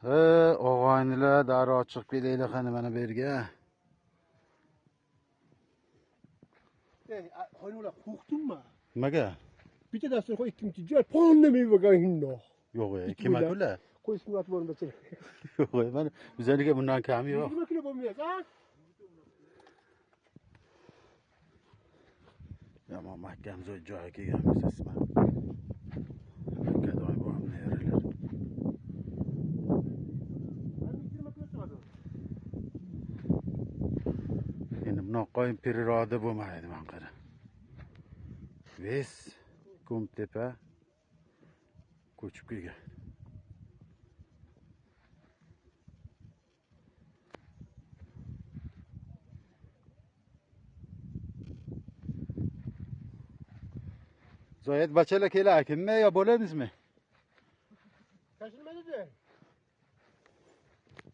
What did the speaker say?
Og'aynilar darrov chiqib kelaylik qani mana bu yerga. Qo'ynular qo'rqdingmi? Nimaga? Bitta dastur qo'y ikkinchi joy ponnamay bo'lganingda. Yo'q, kim akular? Qo'y surat bo'lmasa. Yo'q, mana bizlarga bundan kam yo'q. 20 kilo bo'lmaydi, ha? Yomon mahkam joyga kelganmiz sizma. Gadoy bo'lib neralar. Endi bunaqa priroda bo'lmaydi men qara. Ves Kumtepa ko'chib kelgan. Zoyat bachalar kelar kimmi yo bo'lamizmi?